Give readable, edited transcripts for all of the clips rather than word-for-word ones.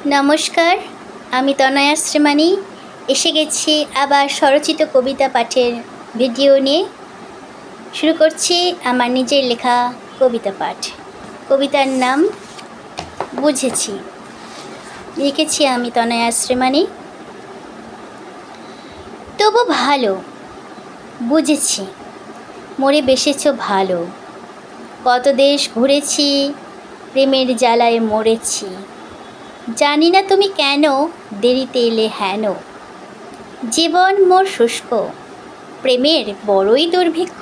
নমস্কার, আমি তনয়া শ্রীমানি এসে গেছি আবার স্বরচিত কবিতা পাঠের ভিডিও নিয়ে। শুরু করছি আমার নিজের লেখা কবিতা পাঠ। কবিতার নাম বুঝেছি, লিখেছি আমি তনয়া শ্রীমানি। তবু ভালো বুঝেছি, মরে বেসেছ ভালো। কত দেশ ঘুরেছি, প্রেমের জ্বালায় মরেছি। জানি না তুমি কেন দেরিতে এলে হেন। জীবন মোর শুষ্ক, প্রেমের বড়ই দুর্ভিক্ষ।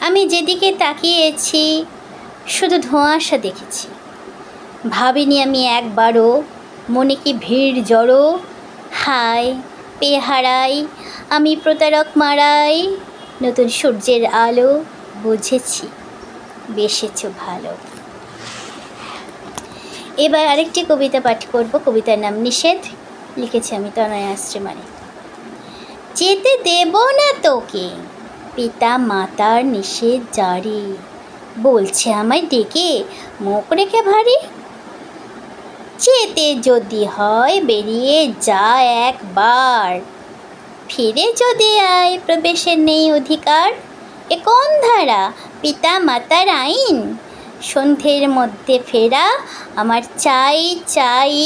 আমি যেদিকে তাকিয়েছি শুধু ধোঁয়াশা দেখেছি। ভাবিনি আমি একবারও মনে কি ভিড় জড়ো। হায় পেয়ে হারাই আমি প্রতারক মারাই। নতুন সূর্যের আলো বুঝেছি বেসেছ ভালো। এবার আরেকটি কবিতা পাঠ করব। কবিতার নাম নিষেধ, লিখেছি আমি তনয়া শ্রীমানি। যেতে দেব না তোকে, পিতা মাতার নিষেধ জারি। বলছে আমায় ডেকে মুখ রেখে ভারী। যেতে যদি হয় বেরিয়ে যা একবার, ফিরে যদি আয় প্রবেশের নেই অধিকার। এ কোন ধারা পিতা মাতার আইন, সন্ধ্যের মধ্যে ফেরা আমার চাই চাই।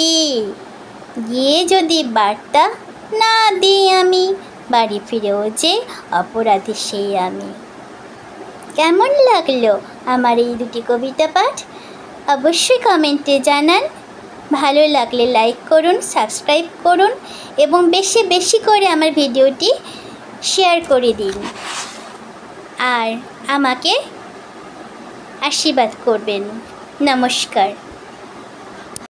গিয়ে যদি বার্তা না দিই আমি, বাড়ি ফিরেও যে অপরাধী সেই আমি। কেমন লাগলো আমার এই দুটি কবিতা পাঠ অবশ্যই কমেন্টে জানান। ভালো লাগলে লাইক করুন, সাবস্ক্রাইব করুন এবং বেশি বেশি করে আমার ভিডিওটি শেয়ার করে দিন আর আমাকে আশীর্বাদ করবেন। নমস্কার।